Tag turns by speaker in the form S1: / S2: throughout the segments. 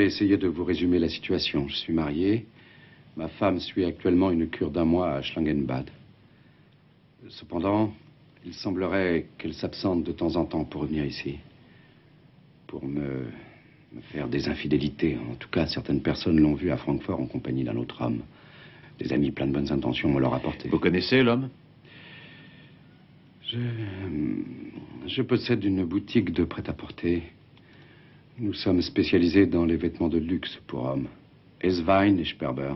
S1: vais essayer de vous résumer la situation. Je suis marié. Ma femme suit actuellement une cure d'1 mois à Schlangenbad. Cependant, il semblerait qu'elle s'absente de temps en temps pour revenir ici. Pour me faire des infidélités. En tout cas, certaines personnes l'ont vue à Francfort en compagnie d'un autre homme. Des amis pleins de bonnes intentions me l'ont rapporté.
S2: Vous connaissez l'homme?
S1: Je possède une boutique de prêt-à-porter. Nous sommes spécialisés dans les vêtements de luxe pour hommes. Eswein et Sperber.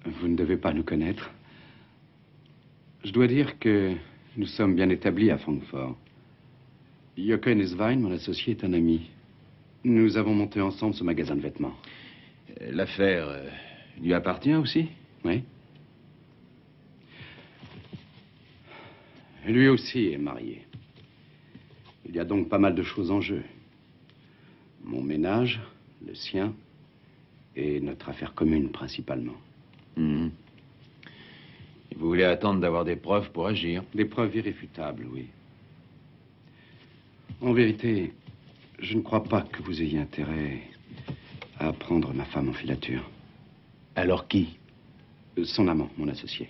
S1: Vous ne devez pas nous connaître. Je dois dire que nous sommes bien établis à Francfort. Jochen Eswein, mon associé, est un ami. Nous avons monté ensemble ce magasin de vêtements.
S2: L'affaire lui appartient aussi?
S1: Oui. Lui aussi est marié. Il y a donc pas mal de choses en jeu. Mon ménage, le sien, et notre affaire commune principalement.
S2: Mmh. Et vous voulez attendre d'avoir des preuves pour agir?
S1: Des preuves irréfutables, oui. En vérité, je ne crois pas que vous ayez intérêt à prendre ma femme en filature.
S2: Alors qui?
S1: Son amant, mon associé.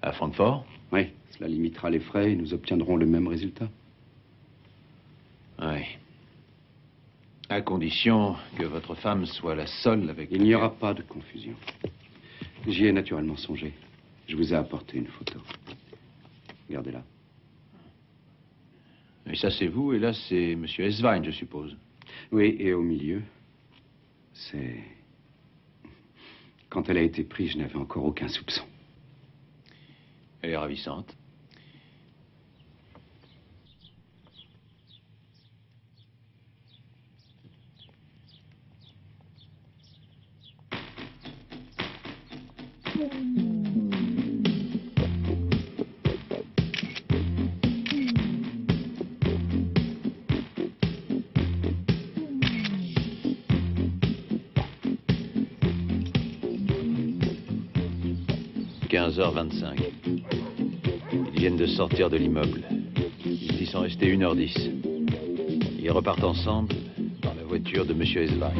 S2: À Francfort?
S1: Oui, cela limitera les frais et nous obtiendrons le même résultat.
S2: Oui. À condition que votre femme soit la seule avec...
S1: Il n'y aura pas de confusion. J'y ai naturellement songé. Je vous ai apporté une photo. Regardez-la.
S2: Et ça, c'est vous, et là, c'est Monsieur Eswein, je suppose.
S1: Oui, et au milieu, c'est... Quand elle a été prise, je n'avais encore aucun soupçon.
S2: Elle est ravissante. « 15h25. Ils viennent de sortir de l'immeuble. Ils y sont restés 1h10. Ils repartent ensemble dans la voiture de Monsieur Eswein.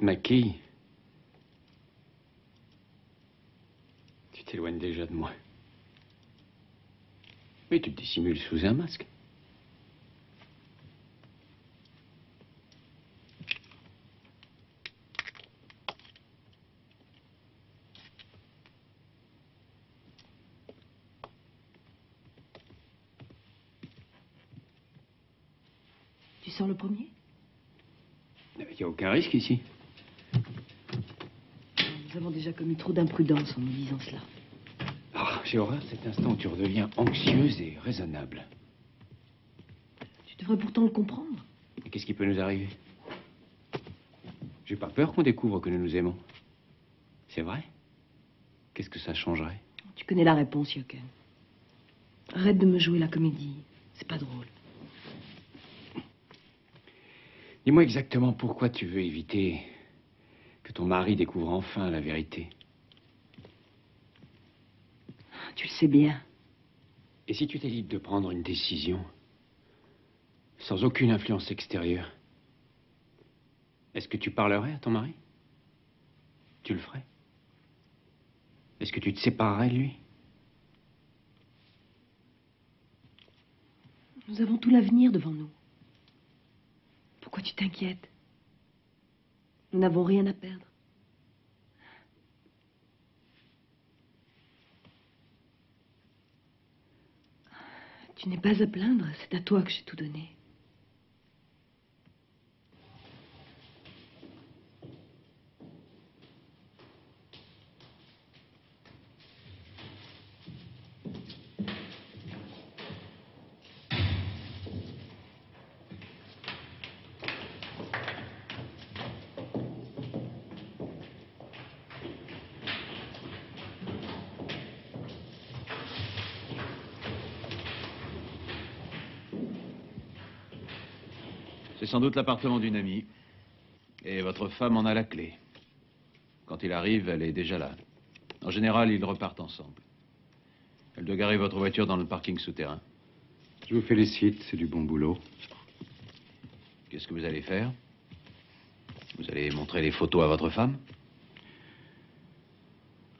S1: Maquille, tu t'éloignes déjà de moi. Mais tu te dissimules sous un masque.
S3: Tu sors le premier?
S1: Il n'y a aucun risque ici.
S3: Nous avons déjà commis trop d'imprudence en nous disant cela.
S1: Ah, j'ai horreur de cet instant où tu redeviens anxieuse et raisonnable.
S3: Tu devrais pourtant le comprendre.
S1: Et qu'est-ce qui peut nous arriver? J'ai pas peur qu'on découvre que nous nous aimons. C'est vrai? Qu'est-ce que ça changerait?
S3: Tu connais la réponse, Jochen. Arrête de me jouer la comédie. C'est pas drôle.
S1: Dis-moi exactement pourquoi tu veux éviter que ton mari découvre enfin la vérité.
S3: Tu le sais bien.
S4: Et si tu étais libre de prendre une décision, sans aucune influence extérieure, est-ce que tu parlerais à ton mari? Tu le ferais? Est-ce que tu te séparerais de lui?
S3: Nous avons tout l'avenir devant nous. Pourquoi tu t'inquiètes? Nous n'avons rien à perdre. Tu n'es pas à plaindre, c'est à toi que j'ai tout donné.
S2: C'est sans doute l'appartement d'une amie. Et votre femme en a la clé. Quand il arrive, elle est déjà là. En général, ils repartent ensemble. Elle doit garer votre voiture dans le parking souterrain.
S1: Je vous félicite, c'est du bon boulot.
S2: Qu'est-ce que vous allez faire? Vous allez montrer les photos à votre femme?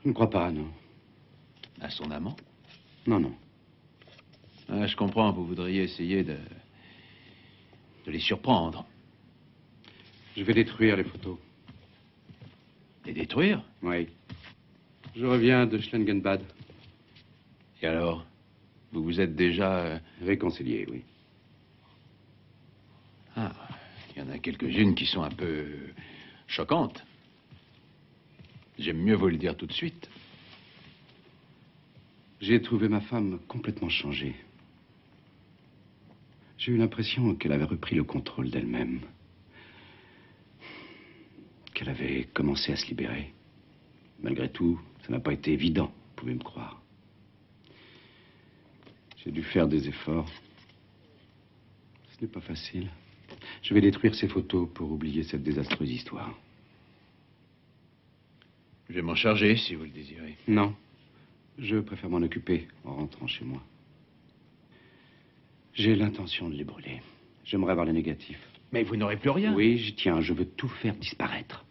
S1: Je ne crois pas, non.
S2: À son amant?
S1: Non, non.
S2: Ah, je comprends, vous voudriez essayer de les surprendre.
S1: Je vais détruire les photos.
S2: Les détruire?
S1: Oui. Je reviens de Schlangenbad.
S2: Et alors? Vous vous êtes déjà...
S1: Réconcilié, oui.
S2: Ah, il y en a quelques-unes qui sont un peu choquantes. J'aime mieux vous le dire tout de suite.
S1: J'ai trouvé ma femme complètement changée. J'ai eu l'impression qu'elle avait repris le contrôle d'elle-même. Qu'elle avait commencé à se libérer. Malgré tout, ça n'a pas été évident, vous pouvez me croire. J'ai dû faire des efforts. Ce n'est pas facile. Je vais détruire ces photos pour oublier cette désastreuse histoire.
S2: Je vais m'en charger, si vous le désirez.
S1: Non. Je préfère m'en occuper en rentrant chez moi. J'ai l'intention de les brûler. J'aimerais voir les négatifs.
S2: Mais vous n'aurez plus rien.
S1: Oui, j'y tiens. Je veux tout faire disparaître.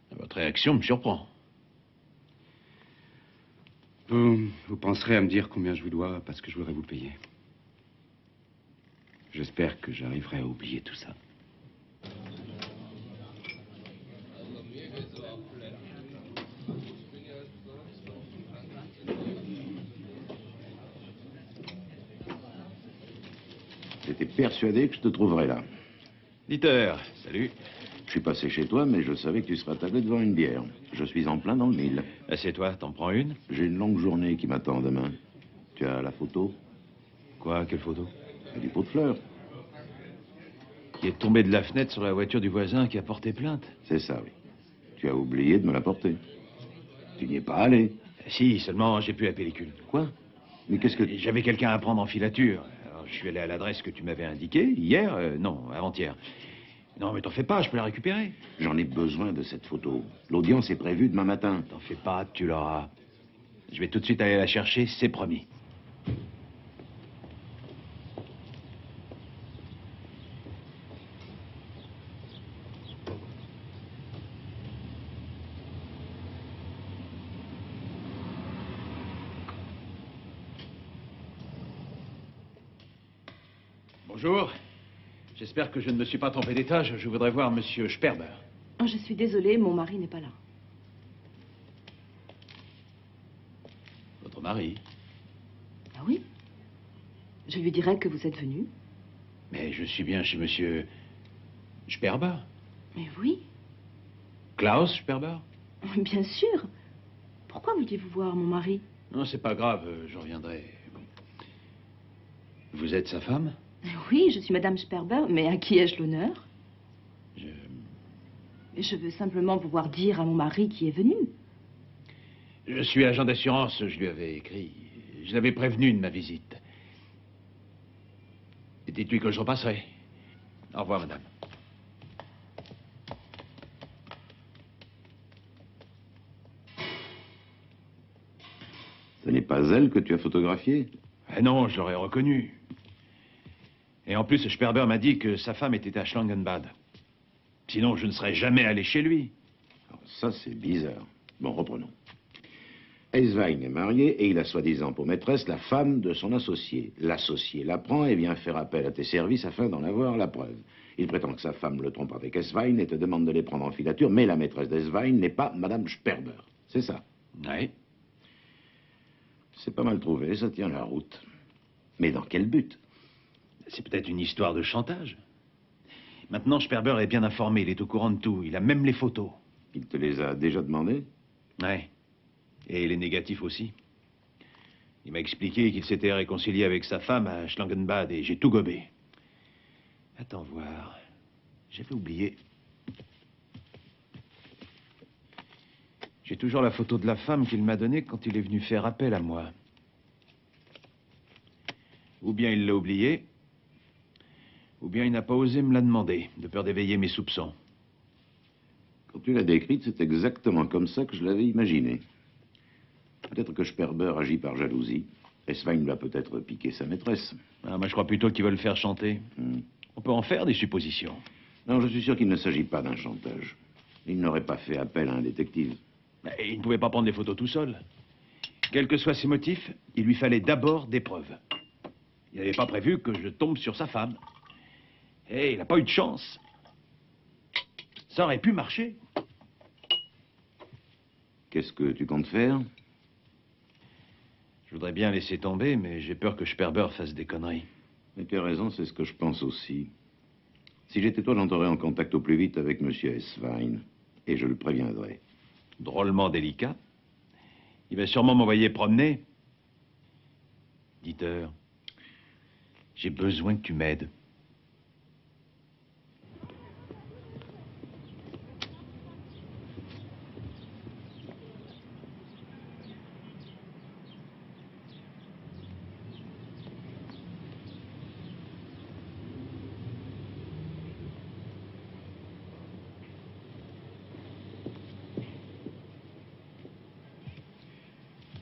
S2: Votre réaction me surprend.
S1: Vous penserez à me dire combien je vous dois parce que je voudrais vous le payer. J'espère que j'arriverai à oublier tout ça.
S5: J'étais persuadé que je te trouverais là.
S2: Dieter, salut.
S5: Je suis passé chez toi, mais je savais que tu serais attablé devant une bière. Je suis en plein dans le mille.
S2: Assieds-toi, t'en prends une?
S5: J'ai une longue journée qui m'attend demain. Tu as la photo?
S2: Quoi, quelle photo?
S5: Du pot de fleurs.
S2: Qui est tombé de la fenêtre sur la voiture du voisin qui a porté plainte.
S5: C'est ça, oui. Tu as oublié de me la porter. Tu n'y es pas allé.
S2: Si, seulement j'ai plus la pellicule.
S5: Quoi? Mais qu'est-ce que...
S2: J'avais quelqu'un à prendre en filature. Alors, je suis allé à l'adresse que tu m'avais indiquée, hier, non, avant-hier. Non, mais t'en fais pas, je peux la récupérer.
S5: J'en ai besoin de cette photo. L'audience est prévue demain matin.
S2: T'en fais pas, tu l'auras. Je vais tout de suite aller la chercher, c'est promis. Bonjour. J'espère que je ne me suis pas trompé d'étage. Je voudrais voir Monsieur Sperber.
S3: Oh, je suis désolée, mon mari n'est pas là.
S2: Votre mari?
S3: Ah oui? Je lui dirai que vous êtes venu.
S2: Mais je suis bien chez Monsieur Sperber.
S3: Mais oui,
S2: Klaus Sperber?
S3: bien sûr. Pourquoi vouliez-vous voir mon mari?
S2: Non, c'est pas grave, je reviendrai. Vous êtes sa femme?
S3: Oui, je suis Madame Sperber, mais à qui ai-je l'honneur? Je veux simplement pouvoir dire à mon mari qui est venu.
S2: Je suis agent d'assurance, je lui avais écrit. Je l'avais prévenu de ma visite. Et dites-lui que je repasserai. Au revoir, madame.
S5: pas elle que tu as photographiée?
S2: Eh non, je l'aurais reconnue. Et en plus, Sperber m'a dit que sa femme était à Schlangenbad. Sinon, je ne serais jamais allé chez lui.
S5: Alors, ça, c'est bizarre. Bon, reprenons. Eswein est marié et il a soi-disant pour maîtresse la femme de son associé. L'associé l'apprend et vient faire appel à tes services afin d'en avoir la preuve. Il prétend que sa femme le trompe avec Eswein et te demande de les prendre en filature, mais la maîtresse d'Eswein n'est pas Madame Sperber. C'est ça?
S2: Oui.
S5: C'est pas mal trouvé, ça tient la route. Mais dans quel but?
S2: C'est peut-être une histoire de chantage. Maintenant, Sperber est bien informé, il est au courant de tout. Il a même les photos.
S5: Il te les a déjà demandées?
S2: Ouais. Et les négatifs aussi. Il m'a expliqué qu'il s'était réconcilié avec sa femme à Schlangenbad et j'ai tout gobé. Attends voir. J'avais oublié. J'ai toujours la photo de la femme qu'il m'a donnée quand il est venu faire appel à moi. Ou bien il l'a oublié, ou bien il n'a pas osé me la demander, de peur d'éveiller mes soupçons.
S5: Quand tu l'as décrite, c'est exactement comme ça que je l'avais imaginé. Peut-être que Sperber agit par jalousie. Eswein va peut-être piquer sa maîtresse.
S2: Ah, moi, je crois plutôt qu'ils veulent le faire chanter. On peut en faire des suppositions.
S5: Non, je suis sûr qu'il ne s'agit pas d'un chantage. Il n'aurait pas fait appel à un détective.
S2: Mais il ne pouvait pas prendre des photos tout seul. Quels que soient ses motifs, il lui fallait d'abord des preuves. Il n'avait pas prévu que je tombe sur sa femme. Et il n'a pas eu de chance. Ça aurait pu marcher.
S5: Qu'est-ce que tu comptes faire?
S2: Je voudrais bien laisser tomber, mais j'ai peur que Sperber fasse des conneries.
S5: Mais tu as raison, c'est ce que je pense aussi. Si j'étais toi, j'entrerais en contact au plus vite avec M. Eswein. Et je le préviendrai.
S2: Drôlement délicat. Il va sûrement m'envoyer promener. Dieter, j'ai besoin que tu m'aides.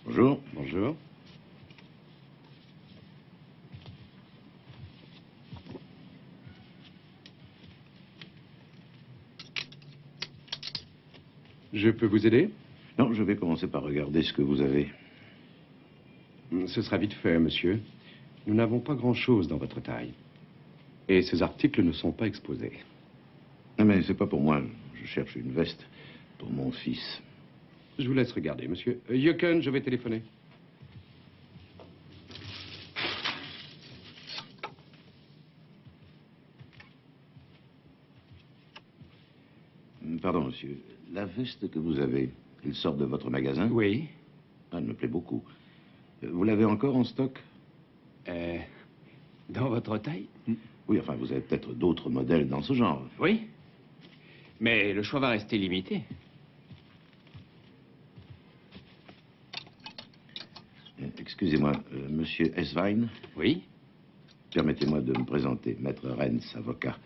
S5: Bonjour.
S1: Bonjour. Je peux vous aider?
S5: Non, je vais commencer par regarder ce que vous avez.
S1: Ce sera vite fait, monsieur. Nous n'avons pas grand-chose dans votre taille. Et ces articles ne sont pas exposés.
S5: Non, mais c'est pas pour moi. Je cherche une veste pour mon fils.
S1: Je vous laisse regarder, monsieur. Jöken, je vais téléphoner.
S5: Pardon, monsieur. La veste que vous avez, elle sort de votre magasin?
S4: Oui.
S5: Ah, elle me plaît beaucoup. Vous l'avez encore en stock?
S4: Dans votre taille?
S5: Oui, enfin, vous avez peut-être d'autres modèles dans ce genre.
S4: Oui. Mais le choix va rester limité.
S5: Excusez-moi, monsieur Eswein,
S4: Oui.
S5: permettez-moi de me présenter, maître Rennes, avocat.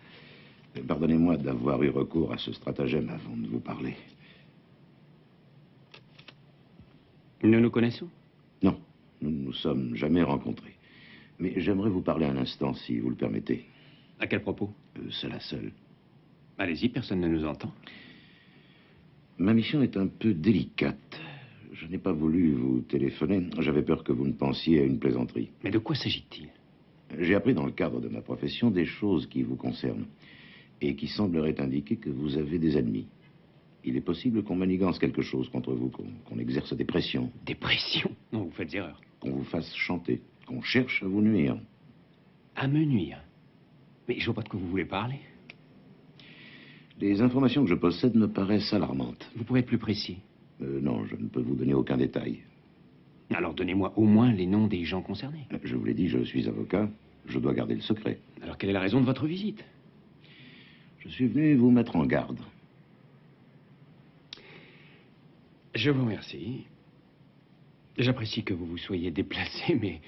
S5: Pardonnez-moi d'avoir eu recours à ce stratagème avant de vous parler.
S4: Nous nous connaissons?
S5: Non, nous ne nous sommes jamais rencontrés. Mais j'aimerais vous parler un instant, si vous le permettez.
S4: À quel propos?
S5: C'est la seule.
S4: Allez-y, personne ne nous entend.
S5: Ma mission est un peu délicate. Je n'ai pas voulu vous téléphoner. J'avais peur que vous ne pensiez à une plaisanterie.
S4: Mais de quoi s'agit-il?
S5: J'ai appris dans le cadre de ma profession des choses qui vous concernent et qui sembleraient indiquer que vous avez des ennemis. Il est possible qu'on manigance quelque chose contre vous, qu'on exerce des pressions,
S4: Des pressions? Non, vous faites erreur.
S5: qu'on vous fasse chanter, qu'on cherche à vous nuire.
S4: À me nuire? Mais je vois pas de quoi vous voulez parler.
S5: Les informations que je possède me paraissent alarmantes.
S4: Vous pouvez être plus précis.
S5: Non, je ne peux vous donner aucun détail.
S4: Alors donnez-moi au moins les noms des gens concernés.
S5: Je vous l'ai dit, je suis avocat. Je dois garder le secret.
S4: Alors quelle est la raison de votre visite?
S5: Je suis venu vous mettre en garde.
S4: Je vous remercie. J'apprécie que vous vous soyez déplacé, mais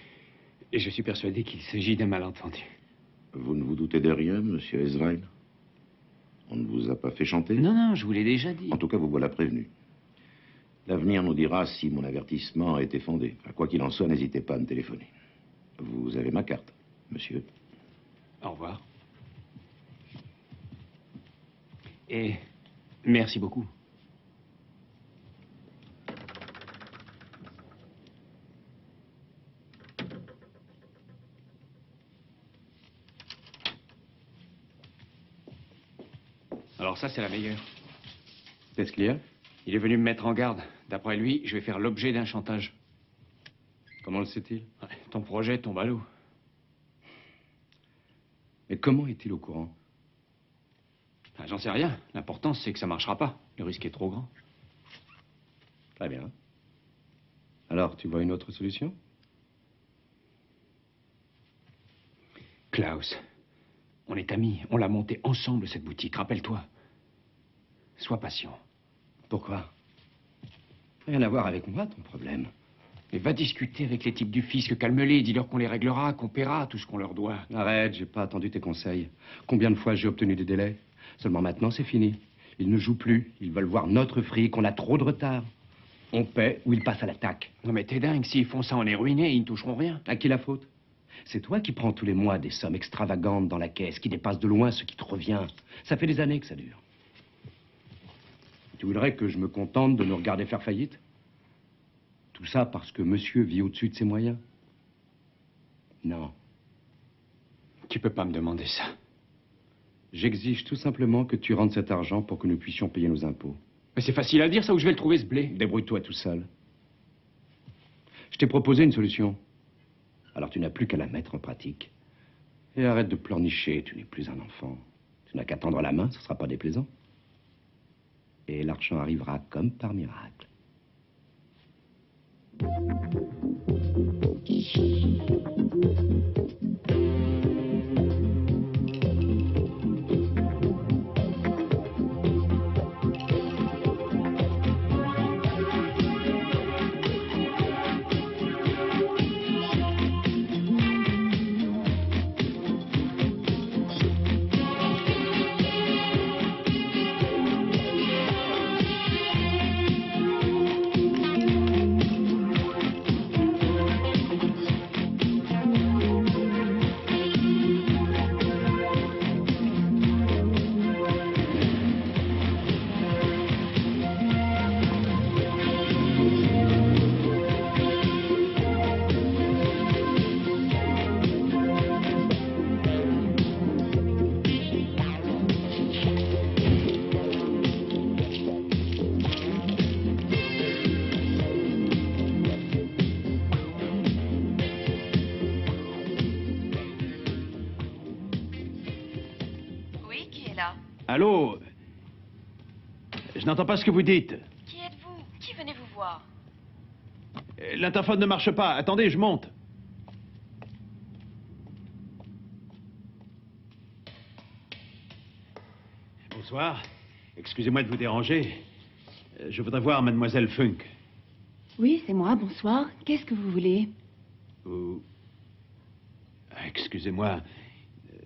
S4: je suis persuadé qu'il s'agit d'un malentendu.
S5: Vous ne vous doutez de rien, monsieur Eswein? On ne vous a pas fait chanter?
S4: Non, non, je vous l'ai déjà dit.
S5: En tout cas, vous voilà prévenu. L'avenir nous dira si mon avertissement a été fondé. Enfin, quoi qu'il en soit, n'hésitez pas à me téléphoner. Vous avez ma carte, monsieur.
S4: Au revoir. Et merci beaucoup. Alors ça, c'est la meilleure.
S1: Qu'est-ce qu'il y a?
S4: Il est venu me mettre en garde. D'après lui, je vais faire l'objet d'un chantage.
S1: Comment le sait-il?
S4: Ouais, ton projet tombe à l'eau.
S1: Mais comment est-il au courant?
S4: Ah, j'en sais rien. L'important, c'est que ça marchera pas. Le risque est trop grand.
S1: Très bien. Alors, tu vois une autre solution?
S4: Klaus, on est amis. On l'a montée ensemble, cette boutique. Rappelle-toi. Sois patient.
S1: Pourquoi? Rien à voir avec moi, ton problème.
S4: Mais va discuter avec les types du fisc, calme-les, dis-leur qu'on les réglera, qu'on paiera tout ce qu'on leur doit.
S1: Arrête, j'ai pas attendu tes conseils. Combien de fois j'ai obtenu des délais? Seulement maintenant, c'est fini. Ils ne jouent plus. Ils veulent voir notre fric. On a trop de retard. On paie ou ils passent à l'attaque.
S4: Non mais t'es dingue, s'ils font ça, on est ruinés, ils ne toucheront rien.
S1: À qui la faute? C'est toi qui prends tous les mois des sommes extravagantes dans la caisse, qui dépassent de loin ce qui te revient. Ça fait des années que ça dure. Tu voudrais que je me contente de nous regarder faire faillite? Tout ça parce que monsieur vit au-dessus de ses moyens? Non.
S4: Tu peux pas me demander ça.
S1: J'exige tout simplement que tu rendes cet argent pour que nous puissions payer nos impôts.
S4: Mais c'est facile à dire, ça, où je vais le trouver, ce blé?
S1: Débrouille-toi tout seul. Je t'ai proposé une solution. Alors tu n'as plus qu'à la mettre en pratique. Et arrête de pleurnicher, tu n'es plus un enfant. Tu n'as qu'à tendre la main, ce ne sera pas déplaisant. Et l'argent arrivera comme par miracle.
S2: Allô? Je n'entends pas ce que vous dites.
S3: Qui êtes-vous? Qui venez vous voir?
S2: L'interphone ne marche pas. Attendez, je monte. Bonsoir. Excusez-moi de vous déranger. Je voudrais voir Mademoiselle Funk.
S3: Oui, c'est moi, bonsoir. Qu'est-ce que vous voulez?
S2: Excusez-moi.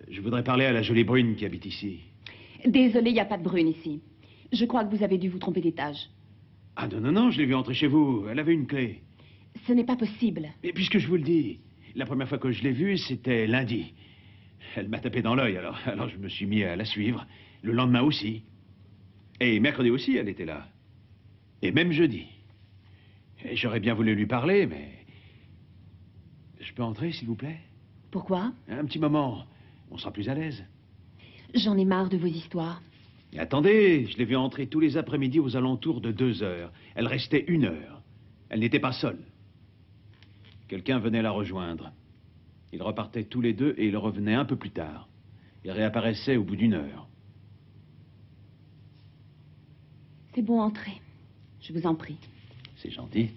S2: Je voudrais parler à la jolie brune qui habite ici.
S3: Désolée, il n'y a pas de brune ici. Je crois que vous avez dû vous tromper d'étage.
S2: Ah non, non, non, je l'ai vue entrer chez vous. Elle avait une clé.
S3: Ce n'est pas possible.
S2: Et puisque je vous le dis, la première fois que je l'ai vue, c'était lundi. Elle m'a tapé dans l'œil, alors je me suis mis à la suivre. Le lendemain aussi. Et mercredi aussi, elle était là. Et même jeudi. Et j'aurais bien voulu lui parler, mais... Je peux entrer, s'il vous plaît?
S3: Pourquoi?
S2: Un petit moment. On sera plus à l'aise.
S3: J'en ai marre de vos histoires.
S2: Et attendez, je l'ai vue entrer tous les après-midi aux alentours de 2 heures. Elle restait 1 heure. Elle n'était pas seule. Quelqu'un venait la rejoindre. Ils repartaient tous les deux et ils revenaient un peu plus tard. Ils réapparaissaient au bout d'1 heure.
S3: C'est bon, entrez. Je vous en prie.
S2: C'est gentil.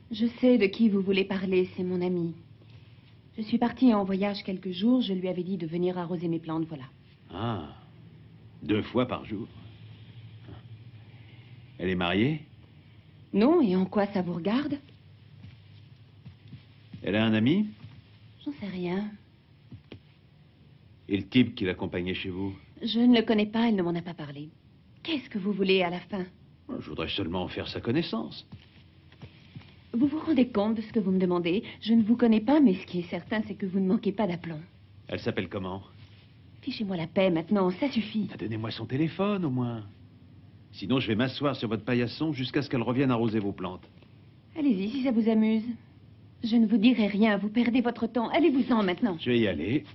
S3: Je sais de qui vous voulez parler, c'est mon ami. Je suis partie en voyage quelques jours, je lui avais dit de venir arroser mes plantes, voilà.
S2: Ah, 2 fois par jour. Elle est mariée?
S3: Non, et en quoi ça vous regarde?
S2: Elle a un ami?
S3: J'en sais rien.
S2: Et le type qui l'accompagnait chez vous?
S3: Je ne le connais pas, elle ne m'en a pas parlé. Qu'est-ce que vous voulez à la fin?
S2: Je voudrais seulement faire sa connaissance.
S3: Vous vous rendez compte de ce que vous me demandez? Je ne vous connais pas, mais ce qui est certain, c'est que vous ne manquez pas d'aplomb.
S2: Elle s'appelle comment?
S3: Fichez-moi la paix maintenant, ça suffit.
S2: Donnez-moi son téléphone, au moins. Sinon, je vais m'asseoir sur votre paillasson jusqu'à ce qu'elle revienne arroser vos plantes.
S3: Allez-y, si ça vous amuse. Je ne vous dirai rien, vous perdez votre temps. Allez-vous-en maintenant.
S2: Je vais y aller.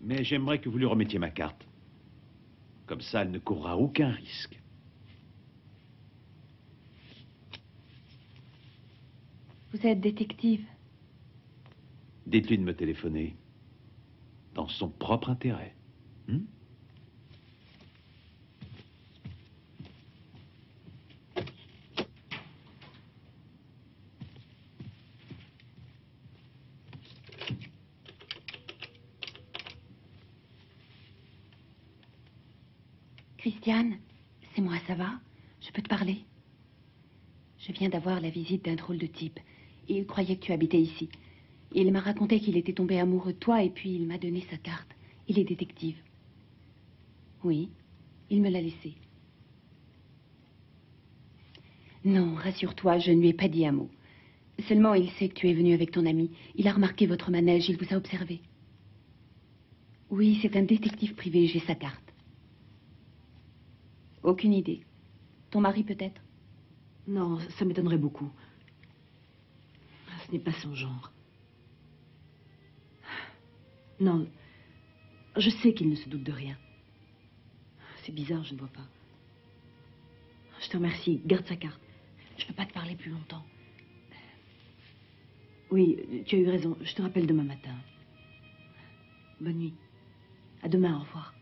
S2: Mais j'aimerais que vous lui remettiez ma carte. Comme ça, elle ne courra aucun risque.
S3: Vous êtes détective.
S2: Dites-lui de me téléphoner. Dans son propre intérêt.
S3: Christiane, c'est moi, ça va? Je peux te parler? Je viens d'avoir la visite d'un drôle de type. Il croyait que tu habitais ici. Il m'a raconté qu'il était tombé amoureux de toi et puis il m'a donné sa carte. Il est détective. Oui, il me l'a laissée. Non, rassure-toi, je ne lui ai pas dit un mot. Seulement, il sait que tu es venu avec ton ami. Il a remarqué votre manège, il vous a observé. Oui, c'est un détective privé, j'ai sa carte. Aucune idée. Ton mari, peut-être?
S6: Non, ça m'étonnerait beaucoup. Ce n'est pas son genre. Non, je sais qu'il ne se doute de rien. C'est bizarre, je ne vois pas. Je te remercie, garde sa carte. Je ne peux pas te parler plus longtemps. Oui, tu as eu raison, je te rappelle demain matin. Bonne nuit. À demain, au revoir.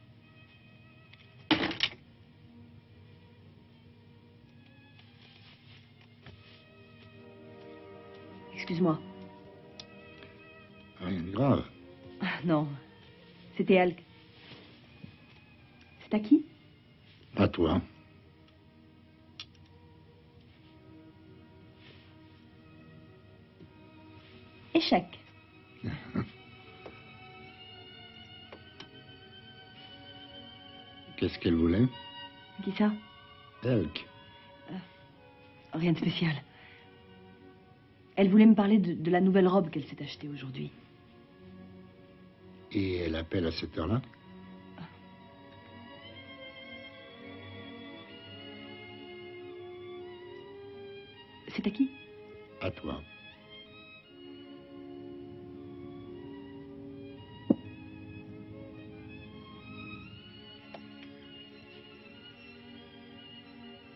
S6: Excuse-moi.
S5: Rien de grave.
S6: Ah, non, c'était Alk. C'est à qui?
S5: À toi.
S6: Échec.
S5: Qu'est-ce qu'elle voulait?
S6: Qui ça?
S5: Elk.
S6: Rien de spécial. Elle voulait me parler de la nouvelle robe qu'elle s'est achetée aujourd'hui.
S5: Et elle appelle à cette heure-là?
S6: C'est à qui?
S5: À toi.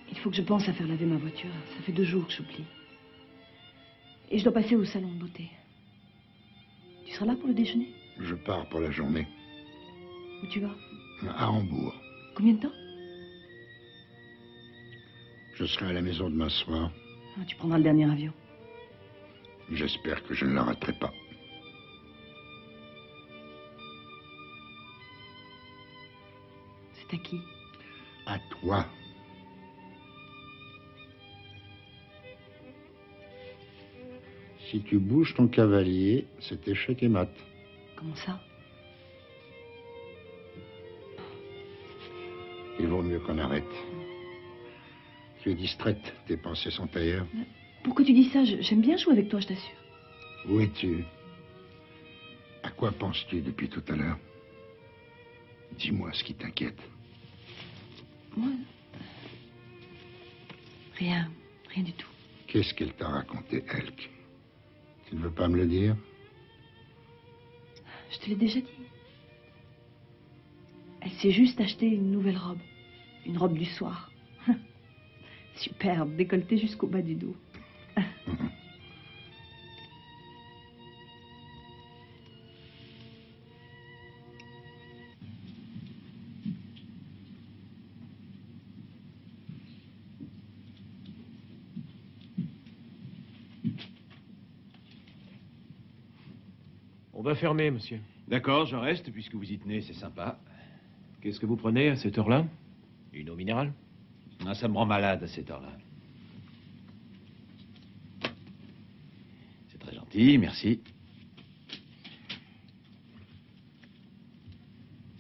S6: Il faut que je pense à faire laver ma voiture. Ça fait 2 jours que j'oublie. Et je dois passer au salon de beauté. Tu seras là pour le déjeuner?
S5: Je pars pour la journée.
S6: Où tu vas?
S5: À Hambourg.
S6: Combien de temps?
S5: Je serai à la maison demain soir.
S6: Ah, tu prendras le dernier avion.
S5: J'espère que je ne la raterai pas.
S6: C'est à qui?
S5: À toi. Si tu bouges ton cavalier, c'est échec et mat.
S6: Comment ça?
S5: Il vaut mieux qu'on arrête. Tu es distraite, tes pensées sont ailleurs.
S6: Pourquoi tu dis ça? J'aime bien jouer avec toi, je t'assure.
S5: Où es-tu? À quoi penses-tu depuis tout à l'heure? Dis-moi ce qui t'inquiète.
S6: Moi? Rien. Rien du tout.
S5: Qu'est-ce qu'elle t'a raconté, Elk? Tu ne veux pas me le dire?
S6: Je te l'ai déjà dit. Elle s'est juste acheté une nouvelle robe. Une robe du soir. Superbe, décolletée jusqu'au bas du dos.
S4: On va fermer, monsieur.
S2: D'accord, je reste puisque vous y tenez, c'est sympa.
S4: Qu'est-ce que vous prenez à cette heure-là? Une eau minérale?
S2: Ah, ça me rend malade à cette heure-là. C'est très gentil, merci.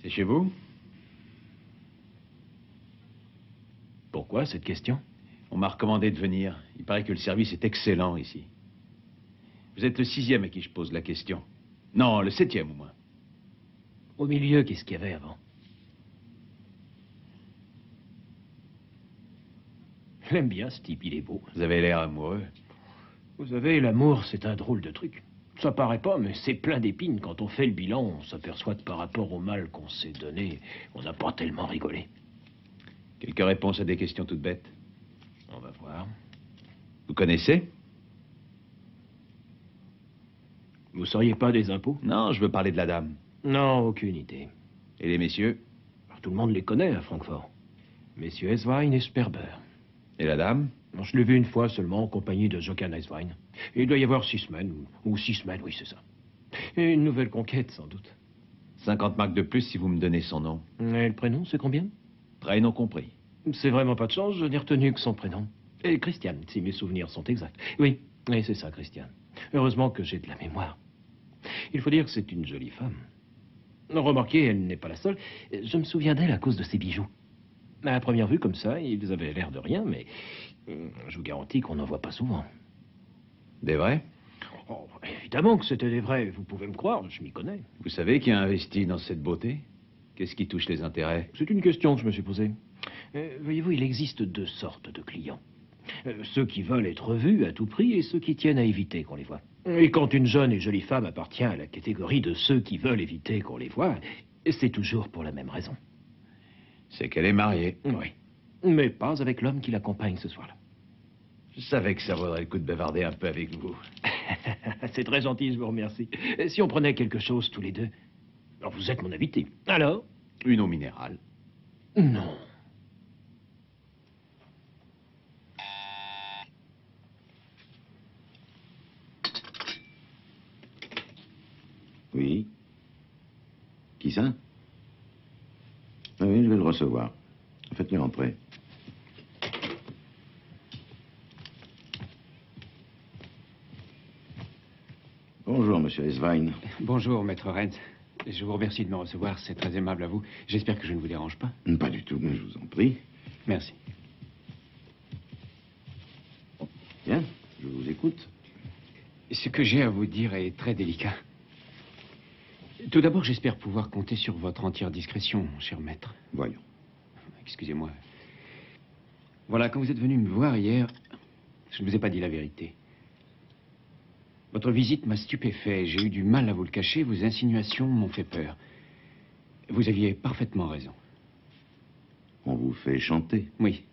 S2: C'est chez vous?
S7: Pourquoi cette question?
S2: On m'a recommandé de venir. Il paraît que le service est excellent ici. Vous êtes le 6e à qui je pose la question. Non, le 7e au moins.
S7: Au milieu, qu'est-ce qu'il y avait avant? Je l'aime bien, ce type, il est beau.
S2: Vous avez l'air amoureux.
S7: Vous savez, l'amour, c'est un drôle de truc. Ça paraît pas, mais c'est plein d'épines. Quand on fait le bilan, on s'aperçoit que par rapport au mal qu'on s'est donné, on n'a pas tellement rigolé.
S2: Quelques réponses à des questions toutes bêtes.
S7: On va voir.
S2: Vous connaissez?
S7: Vous seriez pas des impôts?
S2: Non, je veux parler de la dame.
S7: Non, aucune idée.
S2: Et les messieurs?
S7: Alors, tout le monde les connaît à Francfort. Messieurs Eswein et Sperber.
S2: Et la dame?
S7: Non, je l'ai vu une fois seulement en compagnie de Jochen Eswein. Il doit y avoir 6 semaines, ou 6 semaines, oui, c'est ça. Et une nouvelle conquête, sans doute.
S2: 50 marks de plus si vous me donnez son nom.
S7: Et le prénom, c'est combien?
S2: Prénom compris.
S7: C'est vraiment pas de chance, je n'ai retenu que son prénom. Et Christian, si mes souvenirs sont exacts. Oui, c'est ça, Christian. Heureusement que j'ai de la mémoire. Il faut dire que c'est une jolie femme. Remarquez, elle n'est pas la seule. Je me souviens d'elle à cause de ses bijoux. À première vue, comme ça, ils avaient l'air de rien, mais je vous garantis qu'on n'en voit pas souvent.
S2: Des vrais?
S7: Oh, évidemment que c'était des vrais, vous pouvez me croire, je m'y connais.
S2: Vous savez qui a investi dans cette beauté? Qu'est-ce qui touche les intérêts?
S7: C'est une question que je me suis posée. Voyez-vous, il existe 2 sortes de clients. Ceux qui veulent être vus à tout prix et ceux qui tiennent à éviter qu'on les voie. Et quand une jeune et jolie femme appartient à la catégorie de ceux qui veulent éviter qu'on les voie, c'est toujours pour la même raison.
S2: C'est qu'elle est mariée.
S7: Oui, mais pas avec l'homme qui l'accompagne ce soir-là.
S2: Je savais que ça vaudrait le coup de bavarder un peu avec vous.
S7: C'est très gentil, je vous remercie. Si on prenait quelque chose tous les deux... Alors, vous êtes mon invité. Alors?
S2: Une eau minérale.
S7: Non.
S5: Oui. Qui ça? Ah oui, je vais le recevoir. Faites-le entrer. Bonjour, monsieur Eswein.
S4: Bonjour, maître Renz. Je vous remercie de me recevoir, c'est très aimable à vous. J'espère que je ne vous dérange pas.
S5: Pas du tout, mais je vous en prie.
S4: Merci.
S5: Bien, je vous écoute.
S4: Ce que j'ai à vous dire est très délicat. Tout d'abord, j'espère pouvoir compter sur votre entière discrétion, cher maître.
S5: Voyons.
S4: Excusez-moi. Voilà, quand vous êtes venu me voir hier, je ne vous ai pas dit la vérité. Votre visite m'a stupéfait. J'ai eu du mal à vous le cacher. Vos insinuations m'ont fait peur. Vous aviez parfaitement raison.
S5: On vous fait chanter.
S4: Oui.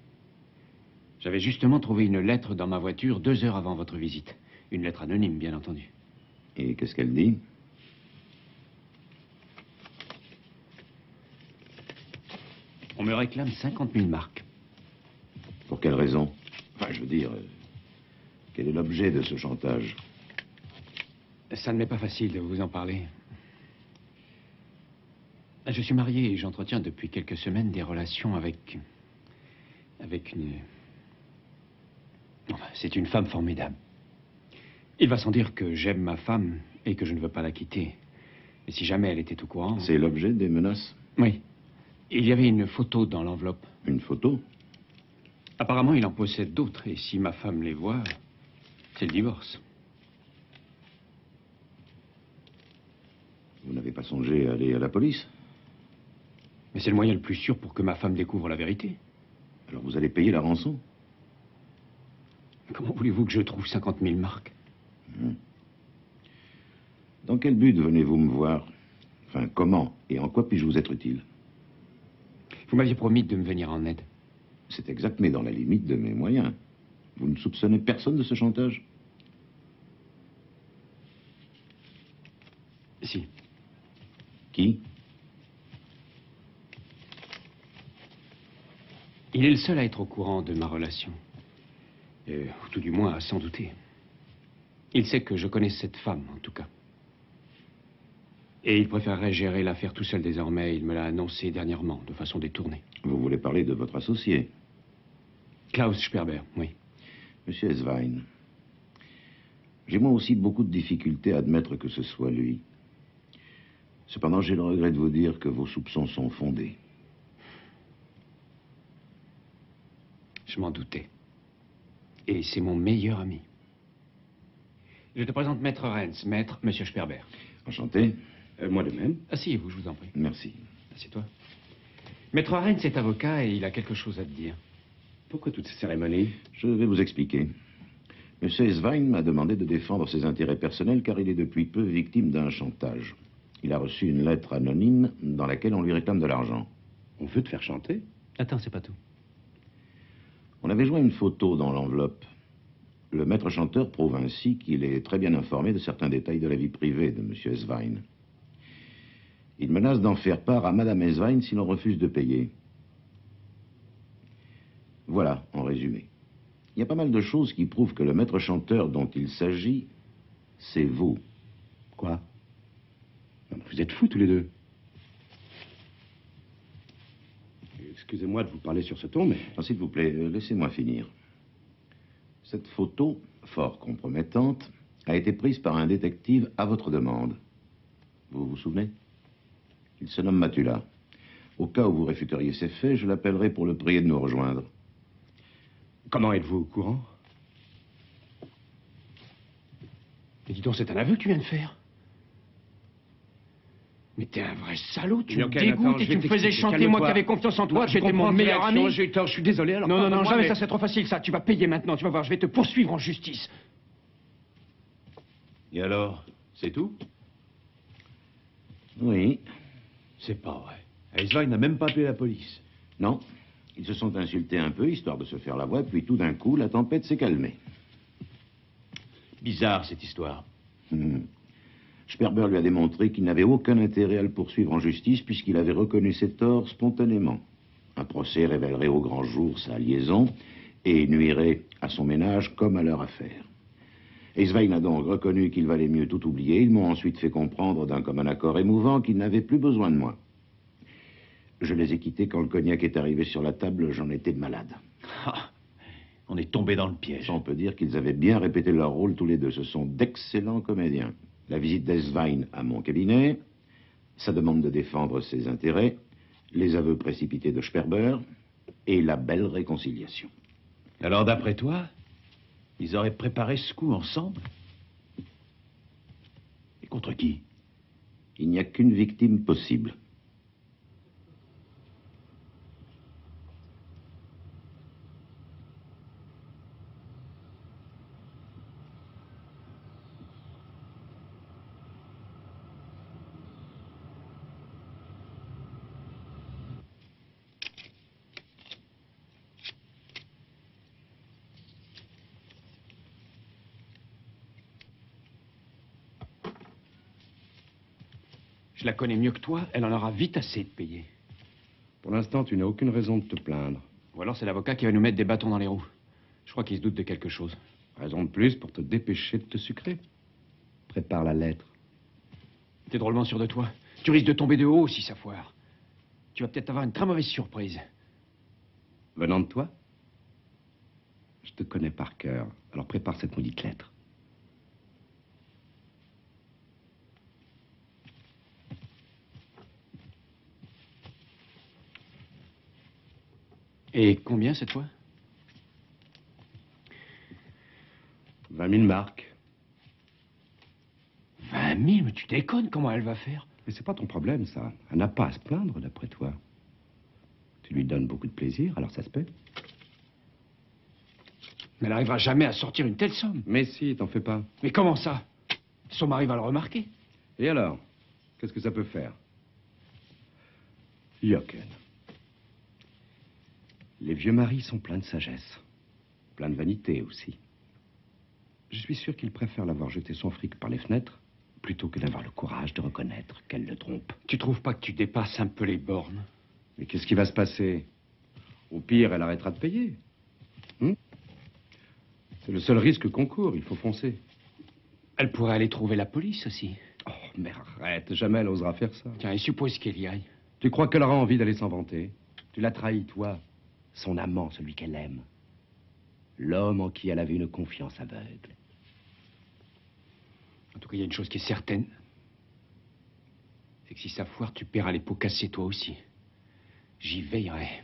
S4: J'avais justement trouvé une lettre dans ma voiture 2 heures avant votre visite. Une lettre anonyme, bien entendu.
S5: Et qu'est-ce qu'elle dit?
S4: On me réclame 50 000 marks.
S5: Pour quelle raison? Enfin, je veux dire, quel est l'objet de ce chantage?
S4: Ça ne m'est pas facile de vous en parler. Je suis marié et j'entretiens depuis quelques semaines des relations avec une... Enfin, c'est une femme formidable. Il va sans dire que j'aime ma femme et que je ne veux pas la quitter. Et si jamais elle était au courant...
S5: C'est l'objet des menaces?
S4: Oui. Il y avait une photo dans l'enveloppe.
S5: Une photo?
S4: Apparemment, il en possède d'autres. Et si ma femme les voit, c'est le divorce.
S5: Vous n'avez pas songé à aller à la police?
S4: Mais c'est le moyen le plus sûr pour que ma femme découvre la vérité.
S5: Alors vous allez payer la rançon?
S4: Comment voulez-vous que je trouve 50 000 marks?
S5: Dans quel but venez-vous me voir? Enfin, comment et en quoi puis-je vous être utile?
S4: Vous m'aviez promis de me venir en aide.
S5: C'est exact, mais dans la limite de mes moyens. Vous ne soupçonnez personne de ce chantage?
S4: Si.
S5: Qui?
S4: Il est le seul à être au courant de ma relation. Ou tout du moins à s'en douter. Il sait que je connais cette femme, en tout cas. Et il préférerait gérer l'affaire tout seul désormais. Il me l'a annoncé dernièrement, de façon détournée.
S5: Vous voulez parler de votre associé?
S4: Klaus Sperber, oui.
S5: Monsieur Eswein, j'ai moi aussi beaucoup de difficultés à admettre que ce soit lui. Cependant, j'ai le regret de vous dire que vos soupçons sont fondés.
S4: Je m'en doutais. Et c'est mon meilleur ami. Je te présente Maître Renz, Maître Monsieur Sperber.
S5: Enchanté.
S1: Moi de même.
S4: Asseyez-vous, je vous en prie.
S5: Merci.
S4: Assieds-toi. Maître Renz est avocat et il a quelque chose à te dire.
S1: Pourquoi toutes ces cérémonies?
S5: Je vais vous expliquer. Monsieur Eswein m'a demandé de défendre ses intérêts personnels car il est depuis peu victime d'un chantage. Il a reçu une lettre anonyme dans laquelle on lui réclame de l'argent.
S1: On veut te faire chanter?
S4: Attends, c'est pas tout.
S5: On avait joint une photo dans l'enveloppe. Le maître chanteur prouve ainsi qu'il est très bien informé de certains détails de la vie privée de Monsieur Eswein. Il menace d'en faire part à Madame Eswein si l'on refuse de payer. Voilà, en résumé. Il y a pas mal de choses qui prouvent que le maître chanteur dont il s'agit, c'est vous.
S1: Quoi? Non, mais vous êtes fous tous les deux. Excusez-moi de vous parler sur ce ton, mais...
S5: Ah, s'il vous plaît, laissez-moi finir. Cette photo, fort compromettante, a été prise par un détective à votre demande. Vous vous souvenez? Il se nomme Matula. Au cas où vous réfuteriez ces faits, je l'appellerai pour le prier de nous rejoindre.
S1: Comment êtes-vous au courant?
S4: Mais dis donc, c'est un aveu que tu viens de faire. Mais t'es un vrai salaud, tu me dégoûtes et tu me faisais chanter, moi qui avais confiance en toi, tu étais mon meilleur ami.
S1: J'ai eu tort, je suis désolé, alors...
S4: Non, jamais,
S1: mais...
S4: ça c'est trop facile, ça. Tu vas payer maintenant, tu vas voir, je vais te poursuivre en justice.
S2: Et alors, c'est tout?
S5: Oui.
S2: C'est pas vrai. Eswein n'a même pas appelé la police.
S5: Non. Ils se sont insultés un peu, histoire de se faire la voix, puis tout d'un coup, la tempête s'est calmée.
S2: Bizarre, cette histoire.
S5: Sperber lui a démontré qu'il n'avait aucun intérêt à le poursuivre en justice puisqu'il avait reconnu ses torts spontanément. Un procès révélerait au grand jour sa liaison et nuirait à son ménage comme à leur affaire. Eswein a donc reconnu qu'il valait mieux tout oublier. Ils m'ont ensuite fait comprendre d'un commun accord émouvant qu'ils n'avaient plus besoin de moi. Je les ai quittés quand le cognac est arrivé sur la table, j'en étais malade.
S2: Ah, on est tombé dans le piège.
S5: On peut dire qu'ils avaient bien répété leur rôle tous les deux. Ce sont d'excellents comédiens. La visite d'Eswein à mon cabinet, sa demande de défendre ses intérêts, les aveux précipités de Sperber et la belle réconciliation.
S2: Alors, d'après toi, ils auraient préparé ce coup ensemble? Et contre qui?
S5: Il n'y a qu'une victime possible.
S4: Je la connais mieux que toi, elle en aura vite assez de payer.
S1: Pour l'instant, tu n'as aucune raison de te plaindre.
S4: Ou alors c'est l'avocat qui va nous mettre des bâtons dans les roues. Je crois qu'il se doute de quelque chose.
S1: Raison de plus pour te dépêcher de te sucrer. Prépare la lettre.
S4: T'es drôlement sûr de toi. Tu risques de tomber de haut si ça foire. Tu vas peut-être avoir une très mauvaise surprise.
S1: Venant de toi? Je te connais par cœur. Alors prépare cette maudite lettre.
S4: Et combien cette fois?
S1: 20 000 marks.
S4: 20 000? Mais tu déconnes, comment elle va faire?
S1: Mais c'est pas ton problème, ça. Elle n'a pas à se plaindre, d'après toi. Tu lui donnes beaucoup de plaisir, alors ça se paie.
S4: Mais elle n'arrivera jamais à sortir une telle somme.
S1: Mais si, t'en fais pas.
S4: Mais comment ça? Son mari va le remarquer.
S1: Et alors? Qu'est-ce que ça peut faire? Jochen. Les vieux maris sont pleins de sagesse. Pleins de vanité aussi. Je suis sûr qu'il préfère l'avoir jeté son fric par les fenêtres plutôt que d'avoir le courage de reconnaître qu'elle le trompe.
S4: Tu trouves pas que tu dépasses un peu les bornes?
S1: Mais qu'est-ce qui va se passer? Au pire, elle arrêtera de payer. C'est le seul risque qu'on court, il faut foncer.
S4: Elle pourrait aller trouver la police aussi.
S1: Oh, mais arrête, jamais elle osera faire ça.
S4: Tiens, et suppose qu'elle y aille.
S1: Tu crois qu'elle aura envie d'aller s'en vanter? Tu l'as trahi, toi. Son amant, celui qu'elle aime. L'homme en qui elle avait une confiance aveugle.
S4: En tout cas, il y a une chose qui est certaine. C'est que si ça foire, tu paieras les pots cassés toi aussi. J'y veillerai.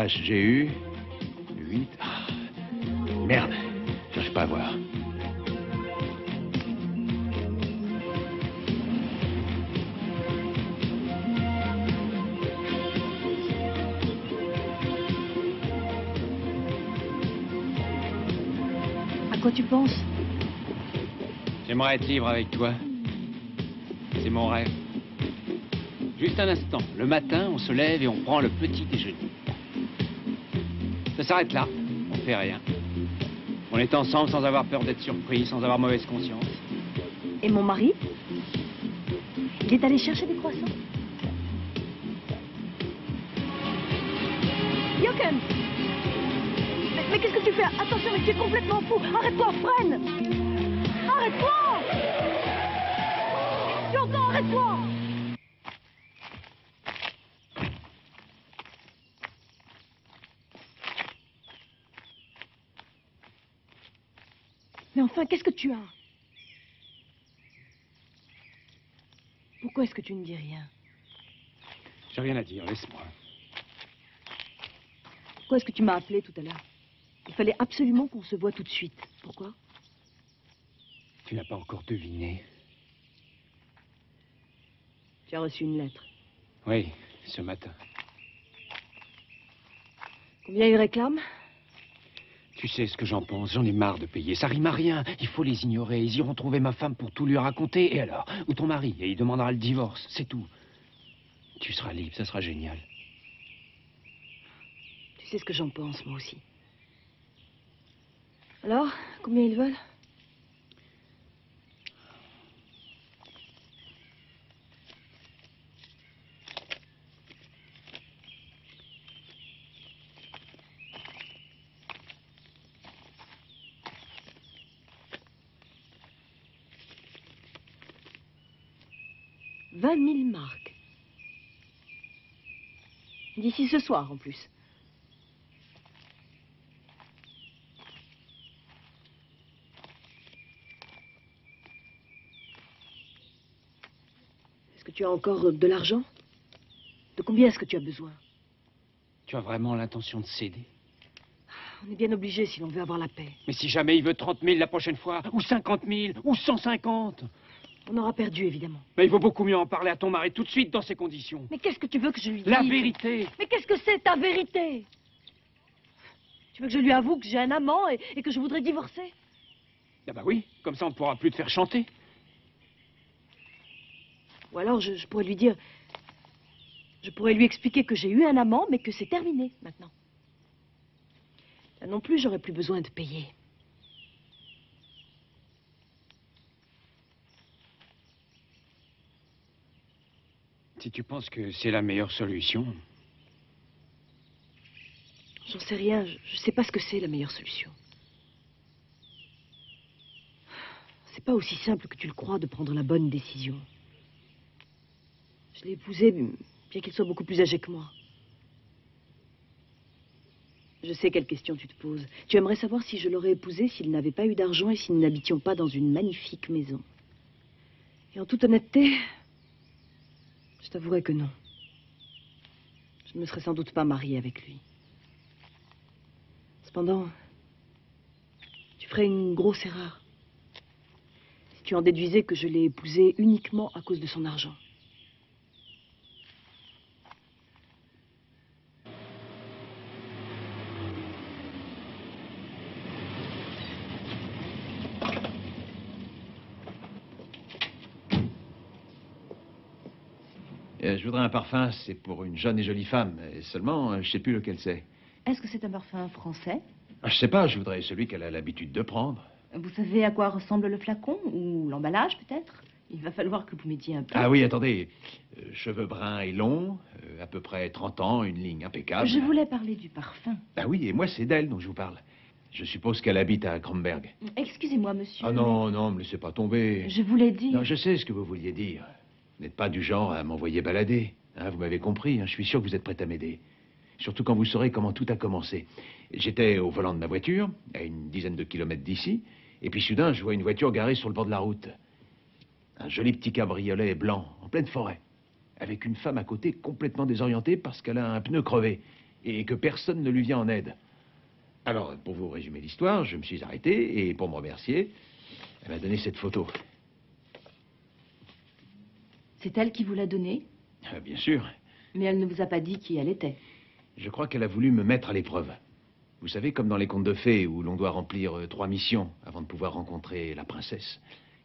S2: HGU 8... Ah, merde, j'arrive pas à voir.
S6: À quoi tu penses?
S4: J'aimerais être libre avec toi. C'est mon rêve. Juste un instant. Le matin, on se lève et on prend le petit déjeuner. Ça s'arrête là. On fait rien. On est ensemble sans avoir peur d'être surpris, sans avoir mauvaise conscience.
S6: Et mon mari? Il est allé chercher des croissants? Jochen! Mais qu'est-ce que tu fais? Attention, mais tu es complètement fou! Arrête-toi, freine! Arrête-toi! Tu entends? Arrête-toi! Mais enfin, qu'est-ce que tu as? Pourquoi est-ce que tu ne dis rien?
S4: J'ai rien à dire, laisse-moi.
S6: Pourquoi est-ce que tu m'as appelé tout à l'heure? Il fallait absolument qu'on se voie tout de suite. Pourquoi?
S4: Tu n'as pas encore deviné.
S6: Tu as reçu une lettre.
S4: Oui, ce matin.
S6: Combien ils réclament?
S4: Tu sais ce que j'en pense, j'en ai marre de payer. Ça rime à rien, il faut les ignorer. Ils iront trouver ma femme pour tout lui raconter. Et alors? Ou ton mari, et il demandera le divorce, c'est tout. Tu seras libre, ça sera génial.
S6: Tu sais ce que j'en pense, moi aussi. Alors, combien ils veulent? $20 000. D'ici ce soir, en plus. Est-ce que tu as encore de l'argent? De combien est-ce que tu as besoin?
S4: Tu as vraiment l'intention de céder?
S6: On est bien obligé si l'on veut avoir la paix.
S4: Mais si jamais il veut 30 000 la prochaine fois, ou 50 000, ou 150?
S6: On aura perdu, évidemment.
S4: Mais il vaut beaucoup mieux en parler à ton mari tout de suite dans ces conditions.
S6: Mais qu'est-ce que tu veux que je lui dise?
S4: La vérité!
S6: Mais qu'est-ce que c'est ta vérité? Tu veux que je lui avoue que j'ai un amant et que je voudrais divorcer?
S4: Ah bah oui, comme ça on ne pourra plus te faire chanter.
S6: Ou alors je pourrais lui dire... Je pourrais lui expliquer que j'ai eu un amant, mais que c'est terminé, maintenant. Là non plus, j'aurais plus besoin de payer.
S4: Si tu penses que c'est la meilleure solution...
S6: J'en sais rien, je sais pas ce que c'est la meilleure solution. C'est pas aussi simple que tu le crois de prendre la bonne décision. Je l'ai épousé, bien qu'il soit beaucoup plus âgé que moi. Je sais quelle question tu te poses. Tu aimerais savoir si je l'aurais épousé s'il n'avait pas eu d'argent et si nous n'habitions pas dans une magnifique maison. Et en toute honnêteté, je t'avouerai que non. Je ne me serais sans doute pas mariée avec lui. Cependant, tu ferais une grosse erreur si tu en déduisais que je l'ai épousé uniquement à cause de son argent.
S2: Je voudrais un parfum, c'est pour une jeune et jolie femme. Et seulement, je sais plus lequel c'est.
S3: Est-ce que c'est un parfum français?
S2: Je sais pas, je voudrais celui qu'elle a l'habitude de prendre.
S3: Vous savez à quoi ressemble le flacon? Ou l'emballage, peut-être? Il va falloir que vous m'aidiez un peu.
S2: Ah oui, attendez. Cheveux bruns et longs, à peu près 30 ans, une ligne impeccable.
S3: Je voulais parler du parfum.
S2: Ah oui, et moi, c'est d'elle dont je vous parle. Je suppose qu'elle habite à Kronberg.
S3: Excusez-moi, monsieur.
S2: Ah non, non, me laissez pas tomber.
S3: Je voulais dire...
S2: Non, je sais ce que vous vouliez dire. Vous n'êtes pas du genre à m'envoyer balader. Hein, vous m'avez compris, hein, je suis sûr que vous êtes prête à m'aider. Surtout quand vous saurez comment tout a commencé. J'étais au volant de ma voiture, à une dizaine de kilomètres d'ici, et puis soudain, je vois une voiture garée sur le bord de la route. Un joli petit cabriolet blanc, en pleine forêt, avec une femme à côté complètement désorientée parce qu'elle a un pneu crevé.
S7: et que personne ne lui vient en aide. Alors, pour vous résumer l'histoire, je me suis arrêté et pour me remercier, elle m'a donné cette photo.
S3: C'est elle qui vous l'a donnée?
S7: Bien sûr.
S3: Mais elle ne vous a pas dit qui elle était.
S7: Je crois qu'elle a voulu me mettre à l'épreuve. Vous savez, comme dans les contes de fées où l'on doit remplir 3 missions avant de pouvoir rencontrer la princesse.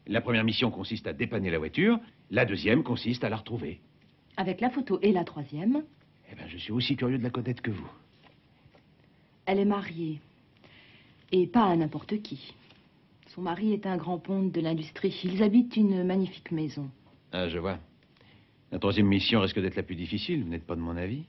S7: La première mission consiste à dépanner la voiture, la deuxième consiste à la retrouver.
S3: Avec la photo. Et la troisième?
S7: Eh bien, je suis aussi curieux de la connaître que vous.
S3: Elle est mariée. Et pas à n'importe qui. Son mari est un grand ponte de l'industrie. Ils habitent une magnifique maison.
S2: Ah, je vois. La troisième mission risque d'être la plus difficile, vous n'êtes pas de mon avis?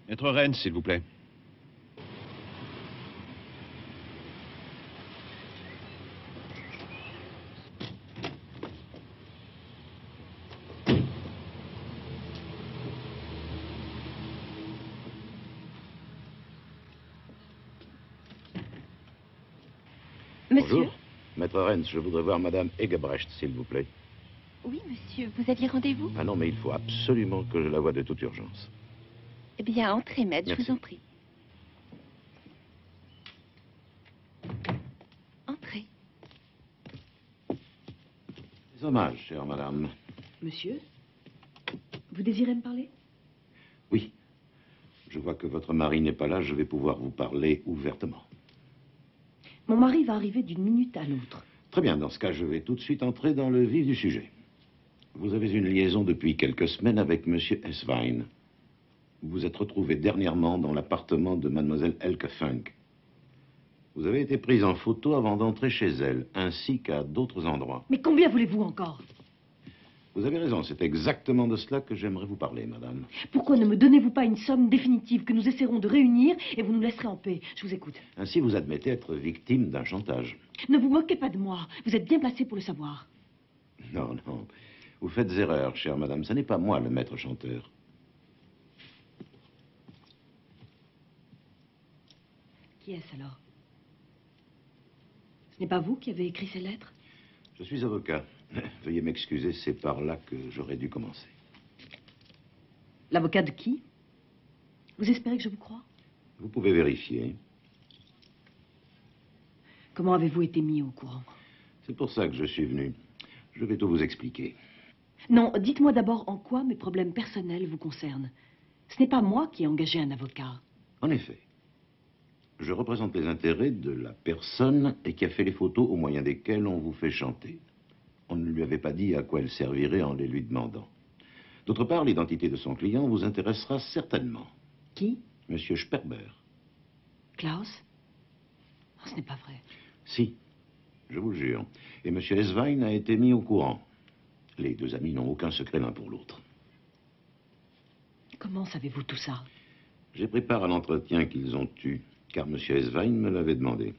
S2: Maître Rennes, s'il vous plaît.
S3: Monsieur?
S5: Bonjour. Maître Rennes, je voudrais voir Madame Egebrecht, s'il vous plaît.
S3: Oui, monsieur. Vous aviez rendez-vous?
S5: Ah non, mais il faut absolument que je la voie de toute urgence.
S3: Eh bien, entrez, maître,
S5: Merci.
S3: je vous en prie. Entrez.
S5: Des hommages, chère madame.
S6: Monsieur, vous désirez me parler?
S5: Oui. Je vois que votre mari n'est pas là, je vais pouvoir vous parler ouvertement.
S6: Mon mari va arriver d'une minute à l'autre.
S5: Très bien, dans ce cas, je vais tout de suite entrer dans le vif du sujet. Vous avez une liaison depuis quelques semaines avec Monsieur Eswein. Vous vous êtes retrouvé dernièrement dans l'appartement de Mademoiselle Elke Funk. Vous avez été prise en photo avant d'entrer chez elle, ainsi qu'à d'autres endroits.
S6: Mais combien voulez-vous encore?
S5: Vous avez raison, c'est exactement de cela que j'aimerais vous parler, madame.
S6: Pourquoi ne me donnez-vous pas une somme définitive que nous essaierons de réunir et vous nous laisserez en paix? Je vous écoute.
S5: Ainsi, vous admettez être victime d'un chantage.
S6: Ne vous moquez pas de moi. Vous êtes bien placé pour le savoir.
S5: Non, non. Vous faites erreur, chère madame. Ce n'est pas moi le maître chanteur.
S6: Qui est-ce alors? Ce n'est pas vous qui avez écrit ces lettres?
S5: Je suis avocat. Veuillez m'excuser, c'est par là que j'aurais dû commencer.
S6: L'avocat de qui? Vous espérez que je vous croie?
S5: Vous pouvez vérifier.
S6: Comment avez-vous été mis au courant?
S5: C'est pour ça que je suis venu. Je vais tout vous expliquer.
S6: Non, dites-moi d'abord en quoi mes problèmes personnels vous concernent. Ce n'est pas moi qui ai engagé un avocat.
S5: En effet, je représente les intérêts de la personne et qui a fait les photos au moyen desquelles on vous fait chanter. On ne lui avait pas dit à quoi elles serviraient en les lui demandant. D'autre part, l'identité de son client vous intéressera certainement.
S6: Qui?
S5: Monsieur Sperber.
S6: Klaus? Oh, ce n'est pas vrai.
S5: Si, je vous le jure. Et Monsieur Eswein a été mis au courant. Les deux amis n'ont aucun secret l'un pour l'autre.
S6: Comment savez-vous tout ça?
S5: J'ai pris part à l'entretien qu'ils ont eu, car Monsieur Eswein me l'avait demandé.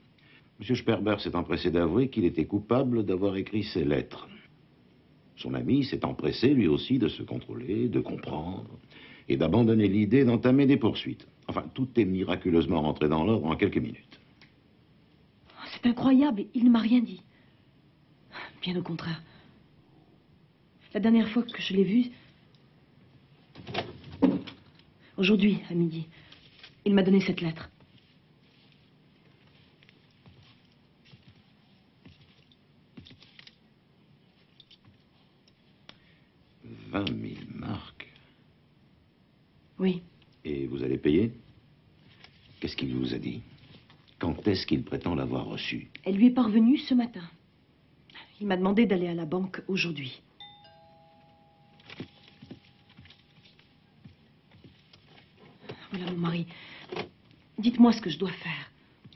S5: Monsieur Sperber s'est empressé d'avouer qu'il était coupable d'avoir écrit ces lettres. Son ami s'est empressé, lui aussi, de se contrôler, de comprendre, et d'abandonner l'idée d'entamer des poursuites. Enfin, tout est miraculeusement rentré dans l'ordre en quelques minutes.
S6: C'est incroyable, il ne m'a rien dit. Bien au contraire. La dernière fois que je l'ai vu... Aujourd'hui, à midi, il m'a donné cette lettre.
S5: 20 000 marks.
S6: Oui.
S5: Et vous allez payer? Qu'est-ce qu'il vous a dit? Quand est-ce qu'il prétend l'avoir reçu?
S6: Elle lui est parvenue ce matin. Il m'a demandé d'aller à la banque aujourd'hui. Voilà mon mari. Dites-moi ce que je dois faire.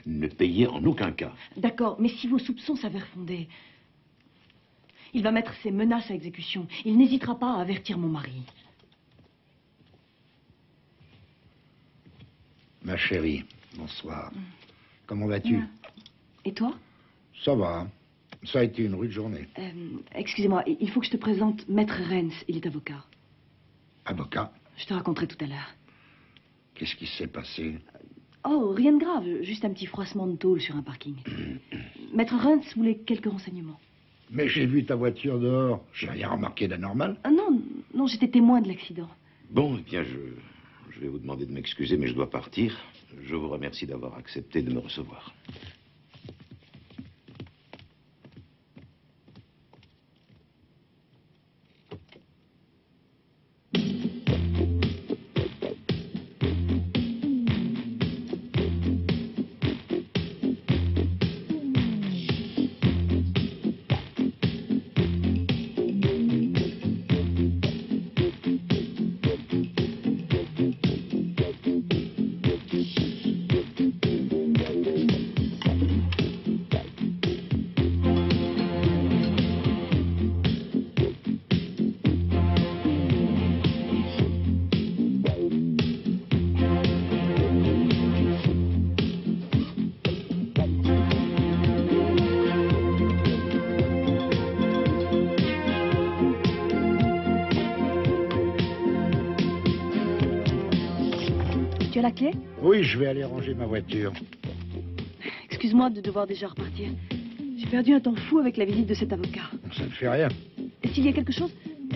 S5: Ne payez en aucun cas.
S6: D'accord, mais si vos soupçons s'avèrent fondés, il va mettre ses menaces à exécution. Il n'hésitera pas à avertir mon mari.
S8: Ma chérie, bonsoir. Comment vas-tu?
S6: Et toi?
S8: Ça va. Ça a été une rude journée.
S6: Excusez-moi, il faut que je te présente Maître Rennes. Il est avocat.
S8: Avocat?
S6: Je te raconterai tout à l'heure.
S8: Qu'est-ce qui s'est passé?
S6: Oh, rien de grave. Juste un petit froissement de tôle sur un parking. Maître Rennes voulait quelques renseignements.
S8: Mais j'ai vu ta voiture dehors. J'ai rien remarqué d'anormal.
S6: Ah non, non, j'étais témoin de l'accident.
S5: Bon, eh bien, je vais vous demander de m'excuser, mais je dois partir. Je vous remercie d'avoir accepté de me recevoir.
S6: Tu as la clé?
S8: Oui, je vais aller ranger ma voiture.
S6: Excuse-moi de devoir déjà repartir. J'ai perdu un temps fou avec la visite de cet avocat.
S8: Ça ne fait rien.
S6: Et s'il y a quelque chose,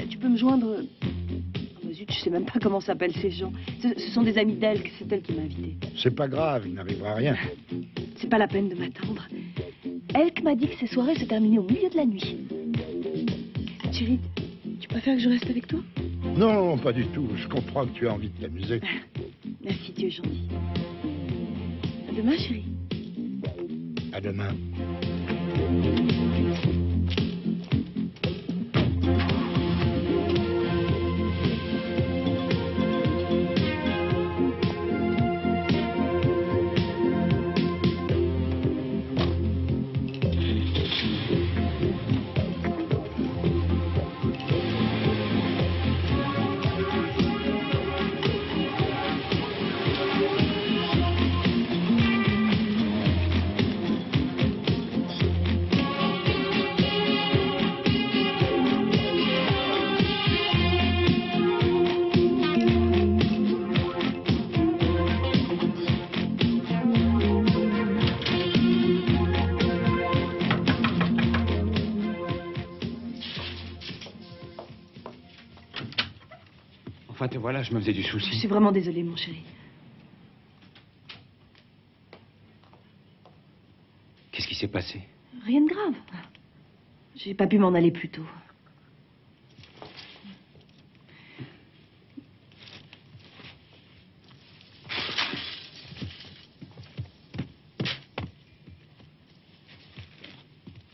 S6: tu peux me joindre... Oh, bah zut, je sais même pas comment s'appellent ces gens. Ce sont des amis d'Elk, c'est elle qui m'a invité.
S8: C'est pas grave, il n'arrivera rien.
S6: C'est pas la peine de m'attendre. Elk m'a dit que ces soirées se terminaient au milieu de la nuit. Chérie, tu préfères que je reste avec toi?
S8: Non, pas du tout. Je comprends que tu as envie de t'amuser.
S6: Merci, tu es gentil. À demain, chérie.
S8: À demain.
S4: Enfin, te voilà, je me faisais du
S6: Je
S4: souci.
S6: suis vraiment désolée, mon chéri.
S4: Qu'est-ce qui s'est passé?
S6: Rien de grave. J'ai pas pu m'en aller plus tôt.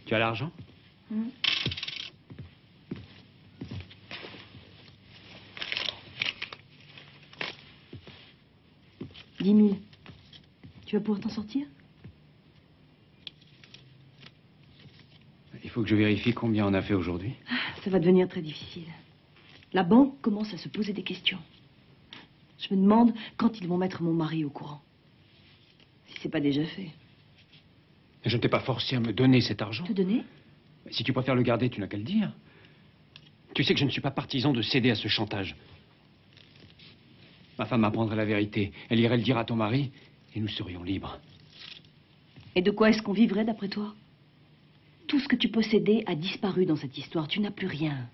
S4: Tu as l'argent?
S6: 10 000. Tu vas pouvoir t'en sortir?
S4: Il faut que je vérifie combien on a fait aujourd'hui.
S6: Ça va devenir très difficile. La banque commence à se poser des questions. Je me demande quand ils vont mettre mon mari au courant. Si c'est pas déjà fait.
S4: Je ne t'ai pas forcé à me donner cet argent.
S6: Te donner?
S4: Si tu préfères le garder, tu n'as qu'à le dire. Tu sais que je ne suis pas partisan de céder à ce chantage. Ma femme apprendrait la vérité. Elle irait le dire à ton mari et nous serions libres.
S6: Et de quoi est-ce qu'on vivrait d'après toi? Tout ce que tu possédais a disparu dans cette histoire. Tu n'as plus rien.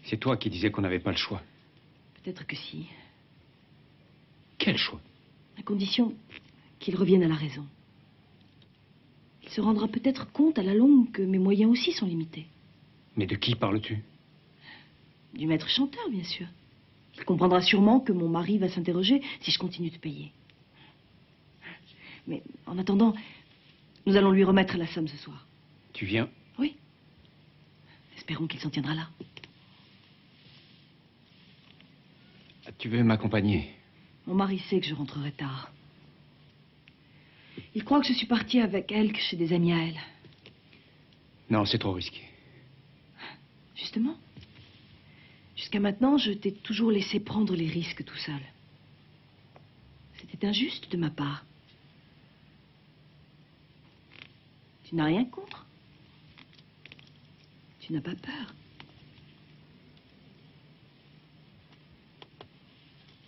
S4: C'est toi qui disais qu'on n'avait pas le choix.
S6: Peut-être que si.
S4: Quel choix?
S6: À condition qu'il revienne à la raison. Il se rendra peut-être compte à la longue que mes moyens aussi sont limités.
S4: Mais de qui parles-tu?
S6: Du maître chanteur, bien sûr. Il comprendra sûrement que mon mari va s'interroger si je continue de payer. Mais en attendant, nous allons lui remettre la somme ce soir.
S4: Tu viens?
S6: Oui. Espérons qu'il s'en tiendra là.
S4: Tu veux m'accompagner?
S6: Mon mari sait que je rentrerai tard. Il croit que je suis partie avec Elk chez des amis à elle.
S4: Non, c'est trop risqué.
S6: Justement. Jusqu'à maintenant, je t'ai toujours laissé prendre les risques tout seul. C'était injuste de ma part. Tu n'as rien contre? Tu n'as pas peur?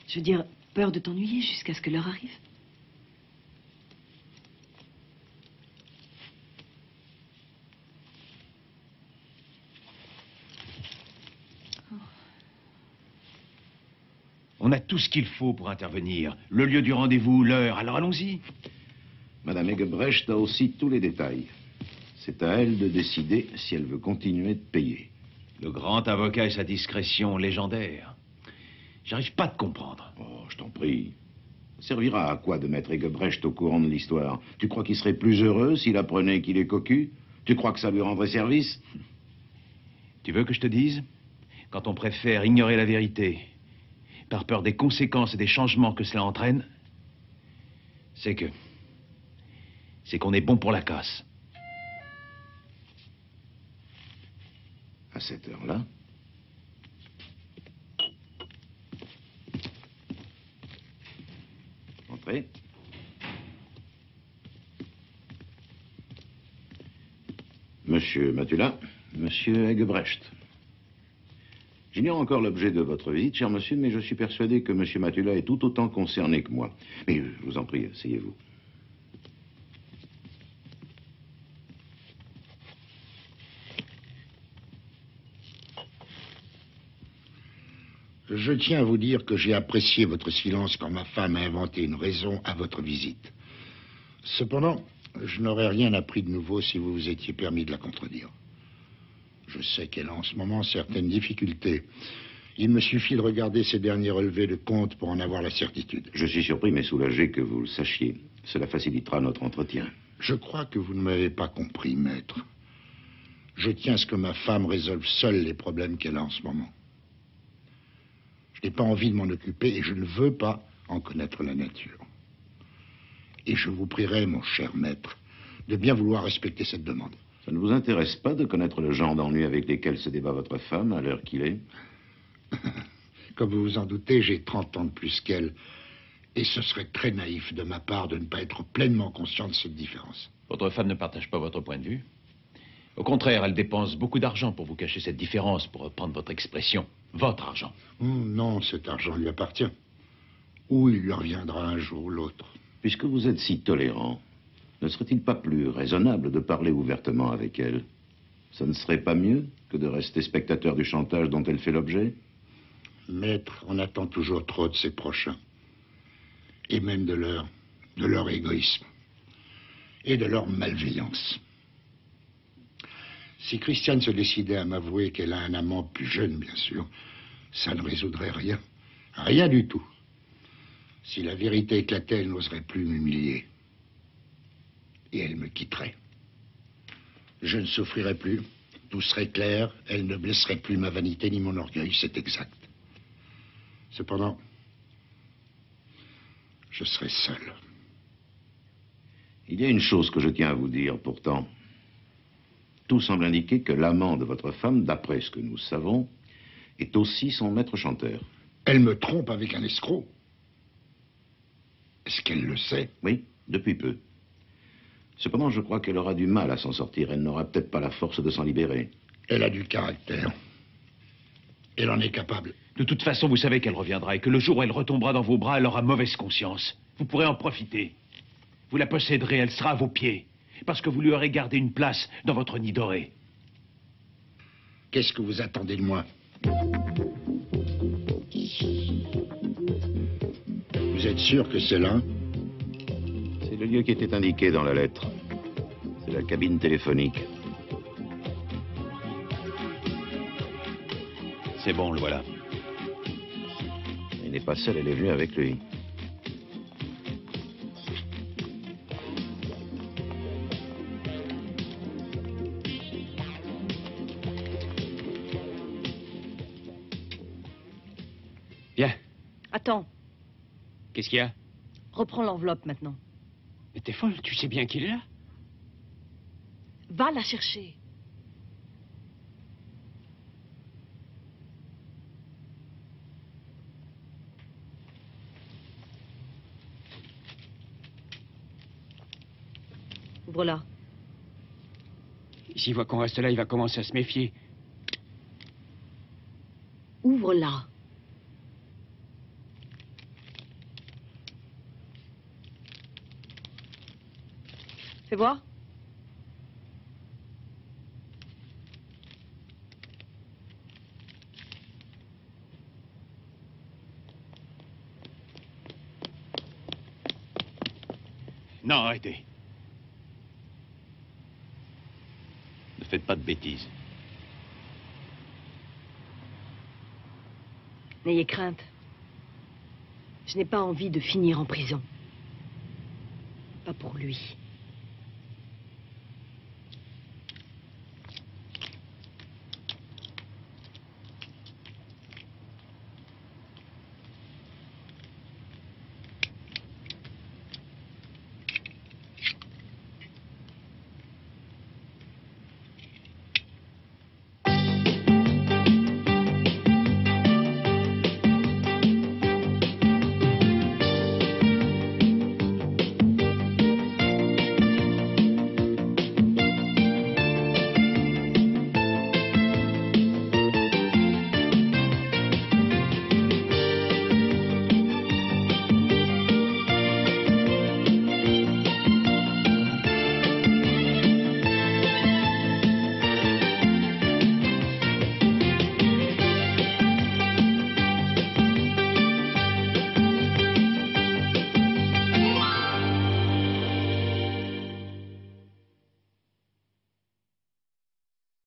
S6: Je veux dire, peur de t'ennuyer jusqu'à ce que l'heure arrive?
S9: On a tout ce qu'il faut pour intervenir. Le lieu du rendez-vous, l'heure, alors allons-y.
S5: Madame Egebrecht a aussi tous les détails. C'est à elle de décider si elle veut continuer de payer.
S9: Le grand avocat et sa discrétion légendaire. J'arrive pas à te comprendre.
S5: Oh, je t'en prie. Ça servira à quoi de mettre Egebrecht au courant de l'histoire? Tu crois qu'il serait plus heureux s'il apprenait qu'il est cocu? Tu crois que ça lui rendrait service?
S9: Tu veux que je te dise? Quand on préfère ignorer la vérité, par peur des conséquences et des changements que cela entraîne, c'est qu'on est bon pour la casse.
S5: À cette heure-là? Entrez. Monsieur Matula, monsieur Egebrecht. J'ignore encore l'objet de votre visite, cher monsieur, mais je suis persuadé que monsieur Matula est tout autant concerné que moi. Mais je vous en prie, asseyez-vous.
S8: Je tiens à vous dire que j'ai apprécié votre silence quand ma femme a inventé une raison à votre visite. Cependant, je n'aurais rien appris de nouveau si vous vous étiez permis de la contredire. Je sais qu'elle a en ce moment certaines difficultés. Il me suffit de regarder ses derniers relevés de compte pour en avoir la certitude.
S5: Je suis surpris mais soulagé que vous le sachiez. Cela facilitera notre entretien.
S8: Je crois que vous ne m'avez pas compris, maître. Je tiens à ce que ma femme résolve seule les problèmes qu'elle a en ce moment. Je n'ai pas envie de m'en occuper et je ne veux pas en connaître la nature. Et je vous prierai, mon cher maître, de bien vouloir respecter cette demande.
S5: Ça ne vous intéresse pas de connaître le genre d'ennuis avec lesquels se débat votre femme à l'heure qu'il est?
S8: Comme vous vous en doutez, j'ai 30 ans de plus qu'elle. Et ce serait très naïf de ma part de ne pas être pleinement conscient de cette différence.
S2: Votre femme ne partage pas votre point de vue. Au contraire, elle dépense beaucoup d'argent pour vous cacher cette différence, pour reprendre votre expression. Votre argent.
S8: Non, cet argent lui appartient. Ou il lui reviendra un jour ou l'autre.
S5: Puisque vous êtes si tolérant, ne serait-il pas plus raisonnable de parler ouvertement avec elle? Ça ne serait pas mieux que de rester spectateur du chantage dont elle fait l'objet?
S8: Maître, on attend toujours trop de ses prochains. Et même de leur égoïsme. Et de leur malveillance. Si Christiane se décidait à m'avouer qu'elle a un amant plus jeune, bien sûr, ça ne résoudrait rien. Rien du tout. Si la vérité éclatait, elle n'oserait plus m'humilier. Et elle me quitterait. Je ne souffrirais plus. Tout serait clair. Elle ne blesserait plus ma vanité ni mon orgueil, c'est exact. Cependant, je serais seul.
S5: Il y a une chose que je tiens à vous dire, pourtant. Tout semble indiquer que l'amant de votre femme, d'après ce que nous savons, est aussi son maître chanteur.
S8: Elle me trompe avec un escroc. Est-ce qu'elle le sait?
S5: Oui, depuis peu. Cependant, je crois qu'elle aura du mal à s'en sortir. Elle n'aura peut-être pas la force de s'en libérer.
S8: Elle a du caractère. Elle en est capable.
S9: De toute façon, vous savez qu'elle reviendra et que le jour où elle retombera dans vos bras, elle aura mauvaise conscience. Vous pourrez en profiter. Vous la posséderez, elle sera à vos pieds. Parce que vous lui aurez gardé une place dans votre nid doré.
S8: Qu'est-ce que vous attendez de moi? Vous êtes sûr que c'est là?
S5: C'est le lieu qui était indiqué dans la lettre. C'est la cabine téléphonique.
S2: C'est bon, le voilà.
S5: Il n'est pas seul, elle est venue avec lui.
S4: Viens.
S6: Attends,
S4: Qu'est-ce qu'il y a?
S6: reprends l'enveloppe maintenant.
S4: Mais t'es folle, tu sais bien qu'il est là.
S6: Va la chercher. Ouvre-la.
S4: S'il voit qu'on reste là, il va commencer à se méfier.
S6: Ouvre-la. Fais voir.
S9: Non, arrêtez.
S2: Ne faites pas de bêtises.
S6: N'ayez crainte. Je n'ai pas envie de finir en prison. Pas pour lui.